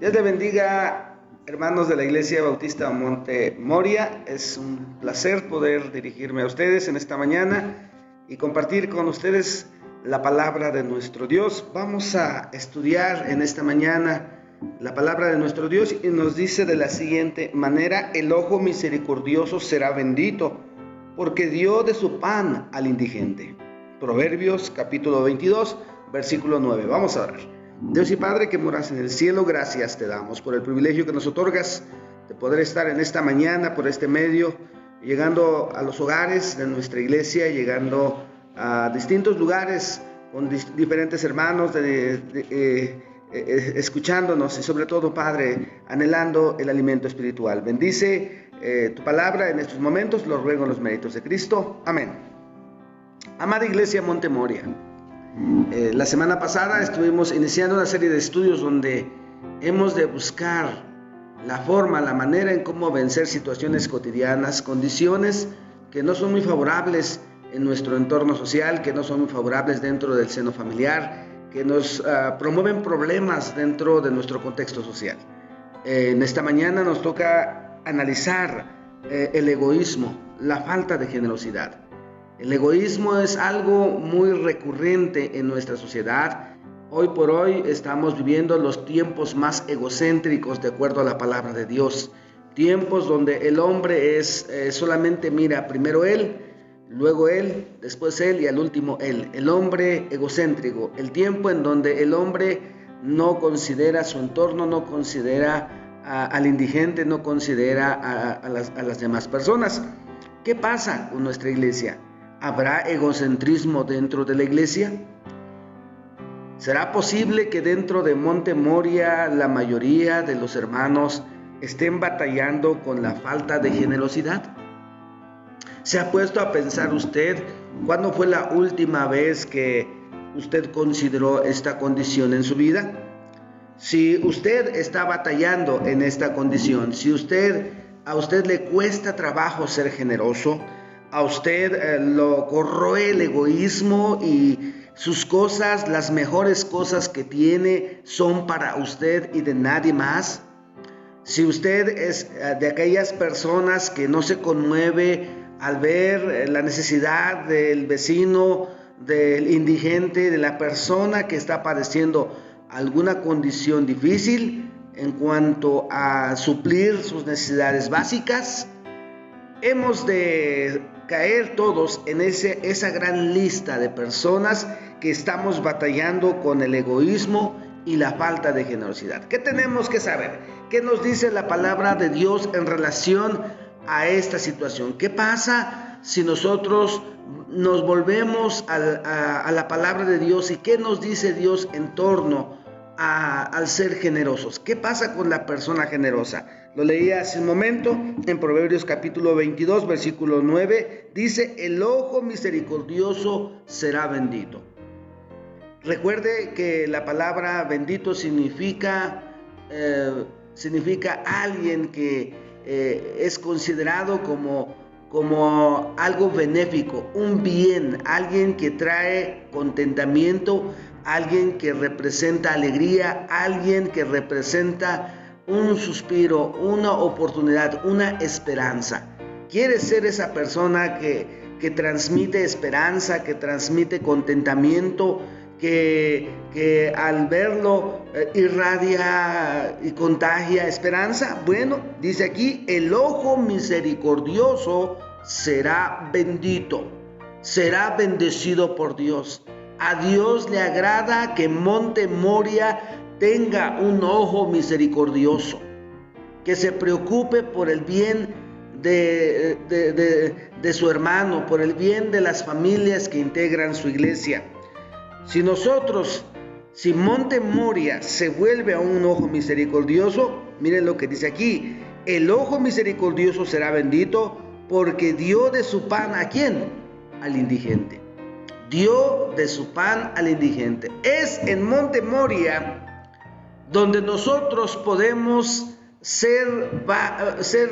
Dios le bendiga, hermanos de la Iglesia Bautista Monte Moria. Es un placer poder dirigirme a ustedes en esta mañana y compartir con ustedes la palabra de nuestro Dios. Vamos a estudiar en esta mañana la palabra de nuestro Dios y nos dice de la siguiente manera: el ojo misericordioso será bendito, porque dio de su pan al indigente. Proverbios capítulo 22, versículo 9. Vamos a orar. Dios y Padre que moras en el cielo, gracias te damos por el privilegio que nos otorgas de poder estar en esta mañana por este medio, llegando a los hogares de nuestra iglesia, llegando a distintos lugares con diferentes hermanos, escuchándonos y sobre todo, Padre, anhelando el alimento espiritual. Bendice tu palabra en estos momentos, lo ruego en los méritos de Cristo. Amén. Amada Iglesia Monte Moria, la semana pasada estuvimos iniciando una serie de estudios donde hemos de buscar la forma, la manera en cómo vencer situaciones cotidianas, condiciones que no son muy favorables en nuestro entorno social, que no son muy favorables dentro del seno familiar, que nos promueven problemas dentro de nuestro contexto social. En esta mañana nos toca analizar el egoísmo, la falta de generosidad. El egoísmo es algo muy recurrente en nuestra sociedad. Hoy por hoy estamos viviendo los tiempos más egocéntricos de acuerdo a la palabra de Dios. Tiempos donde el hombre solamente mira primero él, luego él, después él y al último él. El hombre egocéntrico, el tiempo en donde el hombre no considera su entorno, no considera al indigente, no considera a las demás personas. ¿Qué pasa con nuestra iglesia? ¿Habrá egocentrismo dentro de la iglesia? ¿Será posible que dentro de Monte Moria la mayoría de los hermanos estén batallando con la falta de generosidad? ¿Se ha puesto a pensar usted cuándo fue la última vez que usted consideró esta condición en su vida? Si usted está batallando en esta condición, si a usted le cuesta trabajo ser generoso, a usted lo corroe el egoísmo y sus cosas, las mejores cosas que tiene, son para usted y de nadie más. Si usted es de aquellas personas que no se conmueve al ver la necesidad del vecino, del indigente, de la persona que está padeciendo alguna condición difícil en cuanto a suplir sus necesidades básicas, hemos de caer todos en esa gran lista de personas que estamos batallando con el egoísmo y la falta de generosidad. ¿Qué tenemos que saber? ¿Qué nos dice la palabra de Dios en relación a esta situación? ¿Qué pasa si nosotros nos volvemos a la palabra de Dios? ¿Y qué nos dice Dios en torno al ser generosos? ¿Qué pasa con la persona generosa? Lo leí hace un momento en Proverbios capítulo 22, versículo 9. Dice: el ojo misericordioso será bendito. Recuerde que la palabra bendito significa alguien que es considerado como algo benéfico, un bien, alguien que trae contentamiento, alguien que representa alegría, alguien que representa un suspiro, una oportunidad, una esperanza. ¿Quieres ser esa persona que transmite esperanza, que transmite contentamiento, que al verlo irradia y contagia esperanza? Bueno, dice aquí: el ojo misericordioso será bendito, será bendecido por Dios. A Dios le agrada que Monte Moria tenga un ojo misericordioso, que se preocupe por el bien de su hermano, por el bien de las familias que integran su iglesia. Si Monte Moria se vuelve a un ojo misericordioso, miren lo que dice aquí: el ojo misericordioso será bendito, porque dio de su pan ¿a quién? Al indigente. Dio de su pan al indigente. Es en Monte Moria donde nosotros podemos ser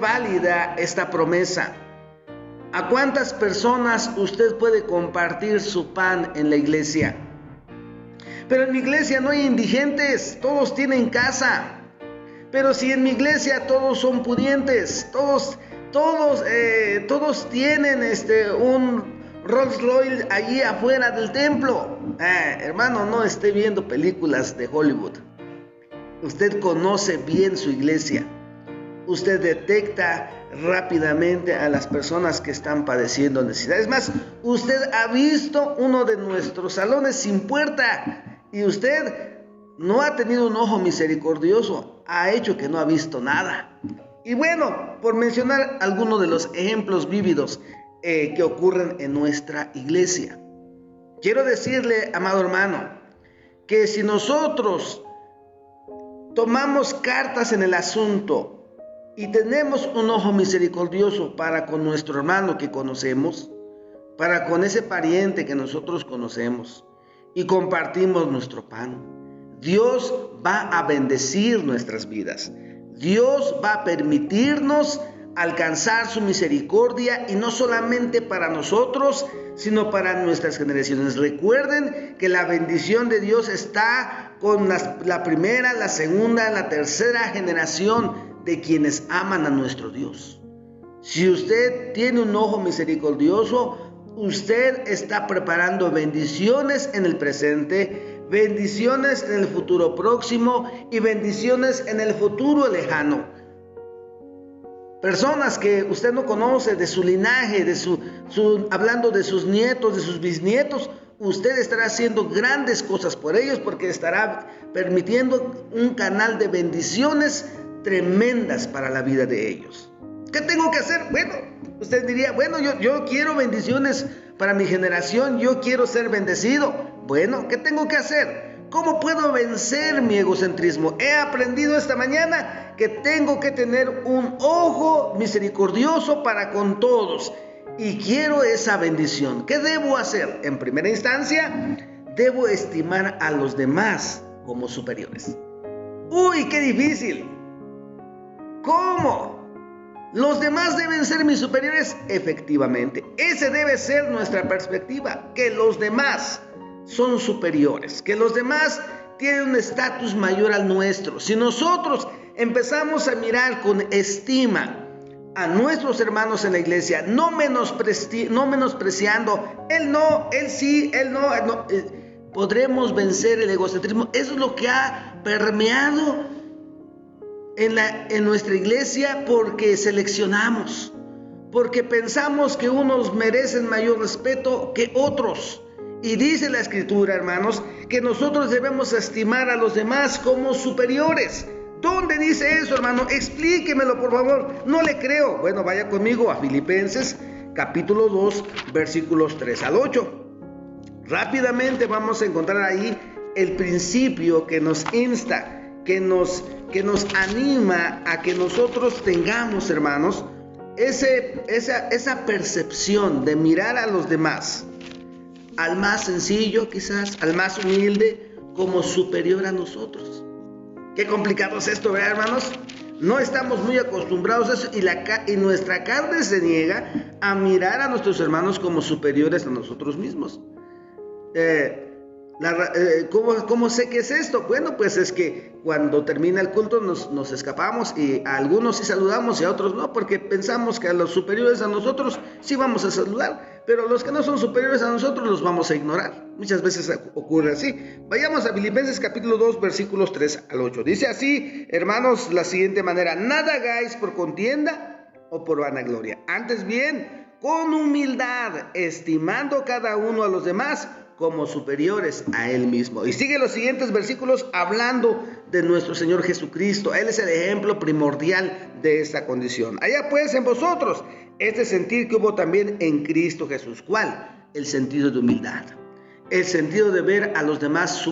válida esta promesa. ¿A cuántas personas usted puede compartir su pan en la iglesia? Pero en mi iglesia no hay indigentes, todos tienen casa. pero si en mi iglesia todos son pudientes, todos tienen un Rolls Royce allí afuera del templo. Hermano, no esté viendo películas de Hollywood. Usted conoce bien su iglesia. Usted detecta rápidamente a las personas que están padeciendo necesidades. Es más, usted ha visto uno de nuestros salones sin puerta y usted no ha tenido un ojo misericordioso, ha hecho que no ha visto nada. Y bueno, por mencionar algunos de los ejemplos vívidos que ocurren en nuestra iglesia, quiero decirle, amado hermano, que si nosotros tomamos cartas en el asunto y tenemos un ojo misericordioso para con nuestro hermano que conocemos, para con ese pariente que nosotros conocemos, y compartimos nuestro pan, Dios va a bendecir nuestras vidas. Dios va a permitirnos alcanzar su misericordia, y no solamente para nosotros, sino para nuestras generaciones. Recuerden que la bendición de Dios está con la primera, la segunda, la tercera generación de quienes aman a nuestro Dios. Si usted tiene un ojo misericordioso, usted está preparando bendiciones en el presente, bendiciones en el futuro próximo y bendiciones en el futuro lejano. Personas que usted no conoce, de su linaje, hablando de sus nietos, de sus bisnietos, usted estará haciendo grandes cosas por ellos, porque estará permitiendo un canal de bendiciones tremendas para la vida de ellos. ¿Qué tengo que hacer? Bueno, usted diría, bueno, yo quiero bendiciones para mi generación, yo quiero ser bendecido. Bueno, ¿qué tengo que hacer? ¿Cómo puedo vencer mi egocentrismo? He aprendido esta mañana que tengo que tener un ojo misericordioso para con todos, y quiero esa bendición. ¿Qué debo hacer? En primera instancia, debo estimar a los demás como superiores. ¡Uy, qué difícil! ¿Cómo? ¿Los demás deben ser mis superiores? Efectivamente, esa debe ser nuestra perspectiva, que los demás son superiores, que los demás tienen un estatus mayor al nuestro. Si nosotros empezamos a mirar con estima a nuestros hermanos en la iglesia, no menospreciando, él no, él sí, él no, podremos vencer el egocentrismo. Eso es lo que ha permeado en nuestra iglesia, porque seleccionamos, porque pensamos que unos merecen mayor respeto que otros. Y dice la Escritura, hermanos, que nosotros debemos estimar a los demás como superiores. ¿Dónde dice eso, hermano? Explíquemelo, por favor. No le creo. Bueno, vaya conmigo a Filipenses capítulo 2, versículos 3 al 8. Rápidamente vamos a encontrar ahí el principio que nos insta, que nos anima a que nosotros tengamos, hermanos, esa percepción de mirar a los demás, al más sencillo quizás, al más humilde, como superior a nosotros. Qué complicado es esto, ¿verdad, hermanos? No estamos muy acostumbrados a eso, y nuestra carne se niega a mirar a nuestros hermanos como superiores a nosotros mismos. ¿Cómo sé que es esto? Bueno, pues es que cuando termina el culto nos escapamos, y a algunos sí saludamos y a otros no, porque pensamos que a los superiores a nosotros sí vamos a saludar, pero los que no son superiores a nosotros los vamos a ignorar. Muchas veces ocurre así. Vayamos a Filipenses capítulo 2, versículos 3 al 8. Dice así, hermanos, la siguiente manera: nada hagáis por contienda o por vanagloria, antes bien con humildad, estimando cada uno a los demás como superiores a él mismo. Y sigue los siguientes versículos hablando de nuestro Señor Jesucristo. Él es el ejemplo primordial de esta condición. Allá pues en vosotros este sentir que hubo también en Cristo Jesús. ¿Cuál? El sentido de humildad, el sentido de ver a los demás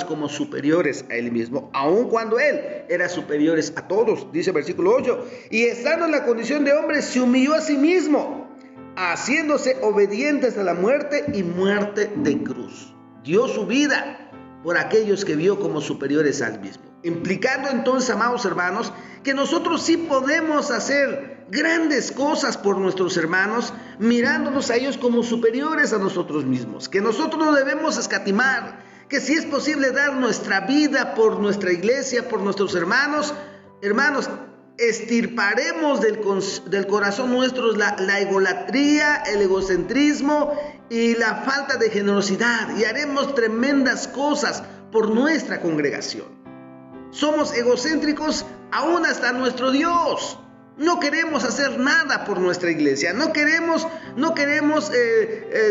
como superiores a él mismo, aun cuando él era superiores a todos. Dice versículo 8: y estando en la condición de hombre, se humilló a sí mismo, haciéndose obediente hasta la muerte, y muerte de cruz. Dio su vida por aquellos que vio como superiores al mismo. Implicando entonces, amados hermanos, que nosotros sí podemos hacer grandes cosas por nuestros hermanos, mirándonos a ellos como superiores a nosotros mismos. Que nosotros no debemos escatimar, que si es posible dar nuestra vida por nuestra iglesia, por nuestros hermanos, hermanos, extirparemos del corazón nuestro la egolatría, el egocentrismo y la falta de generosidad, y haremos tremendas cosas por nuestra congregación. Somos egocéntricos aún hasta nuestro Dios. No queremos hacer nada por nuestra iglesia. No queremos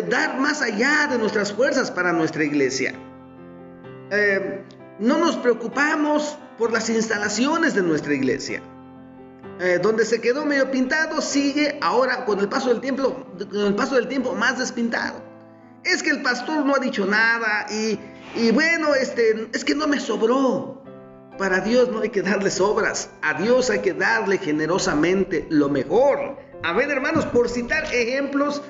dar más allá de nuestras fuerzas para nuestra iglesia. No nos preocupamos por las instalaciones de nuestra iglesia. Donde se quedó medio pintado, sigue ahora con el paso del tiempo más despintado. Es que el pastor no ha dicho nada y bueno, es que no me sobró. Para Dios no hay que darle sobras. A Dios hay que darle generosamente lo mejor. A ver, hermanos, por citar ejemplos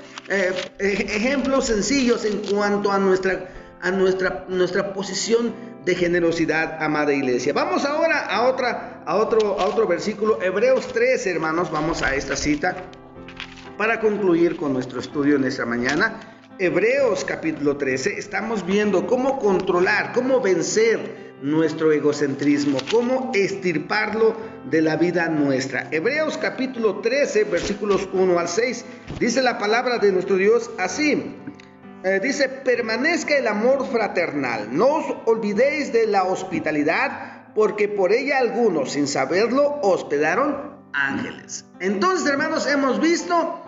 sencillos en cuanto a nuestra posición de generosidad, amada iglesia. Vamos ahora a otro versículo, Hebreos 13, hermanos. Vamos a esta cita para concluir con nuestro estudio en esta mañana. Hebreos capítulo 13, estamos viendo cómo controlar, cómo vencer nuestro egocentrismo, cómo extirparlo de la vida nuestra. Hebreos capítulo 13, versículos 1 al 6, dice la palabra de nuestro Dios así. Dice: permanezca el amor fraternal, no os olvidéis de la hospitalidad, porque por ella algunos, sin saberlo, hospedaron ángeles. Entonces, hermanos, hemos visto,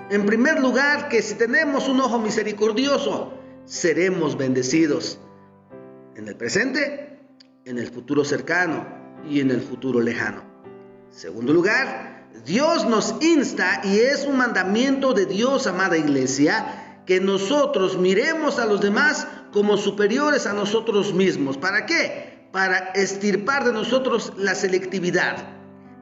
en primer lugar, que si tenemos un ojo misericordioso, seremos bendecidos en el presente, en el futuro cercano y en el futuro lejano. Segundo lugar, Dios nos insta, y es un mandamiento de Dios, amada iglesia, que nosotros miremos a los demás como superiores a nosotros mismos. ¿Para qué? Para extirpar de nosotros la selectividad,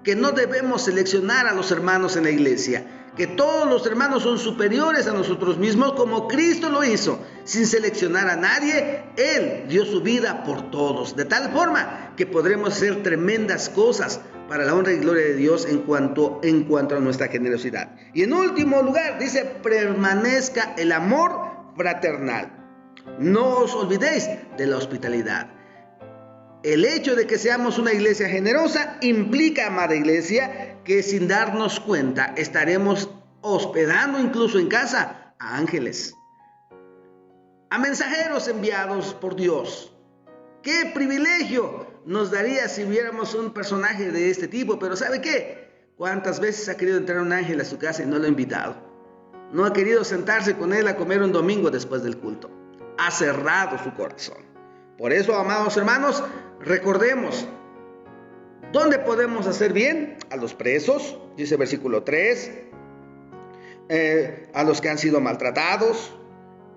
que no debemos seleccionar a los hermanos en la iglesia, que todos los hermanos son superiores a nosotros mismos, como Cristo lo hizo, sin seleccionar a nadie. Él dio su vida por todos, de tal forma que podremos hacer tremendas cosas para la honra y gloria de Dios en cuanto a nuestra generosidad. Y en último lugar, dice: permanezca el amor fraternal. No os olvidéis de la hospitalidad. El hecho de que seamos una iglesia generosa implica, amada iglesia, que sin darnos cuenta estaremos hospedando incluso en casa a ángeles, a mensajeros enviados por Dios. ¡Qué privilegio nos daría si viéramos un personaje de este tipo! Pero ¿sabe qué? ¿Cuántas veces ha querido entrar un ángel a su casa y no lo ha invitado? No ha querido sentarse con él a comer un domingo después del culto. Ha cerrado su corazón. Por eso, amados hermanos, recordemos, ¿dónde podemos hacer bien? A los presos, dice versículo 3, a los que han sido maltratados,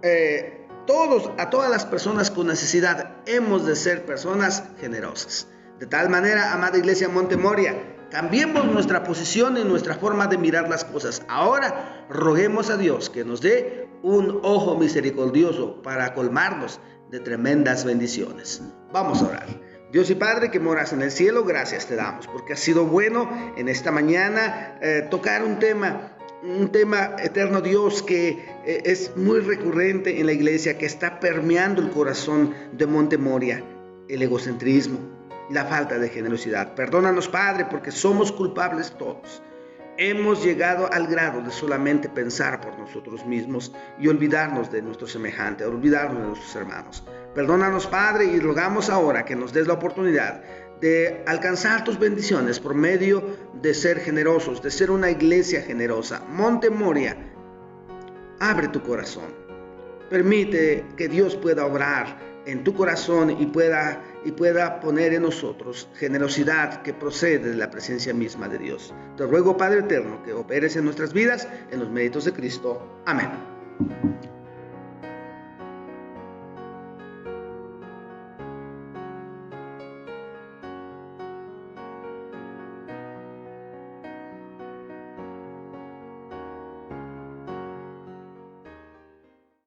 a todas las personas con necesidad. Hemos de ser personas generosas. De tal manera, amada iglesia Montemoria, cambiemos nuestra posición y nuestra forma de mirar las cosas. Ahora roguemos a Dios que nos dé un ojo misericordioso para colmarnos de tremendas bendiciones. Vamos a orar. Dios y Padre que moras en el cielo, gracias te damos porque ha sido bueno en esta mañana tocar un tema eterno, Dios, que es muy recurrente en la iglesia, que está permeando el corazón de Montemoria: el egocentrismo, la falta de generosidad. Perdónanos, Padre, porque somos culpables todos. Hemos llegado al grado de solamente pensar por nosotros mismos y olvidarnos de nuestro semejante, olvidarnos de nuestros hermanos. Perdónanos, Padre, y rogamos ahora que nos des la oportunidad de alcanzar tus bendiciones por medio de ser generosos, de ser una iglesia generosa. Montemoria, abre tu corazón. Permite que Dios pueda obrar en tu corazón y pueda poner en nosotros generosidad que procede de la presencia misma de Dios. Te ruego, Padre eterno, que operes en nuestras vidas en los méritos de Cristo. Amén.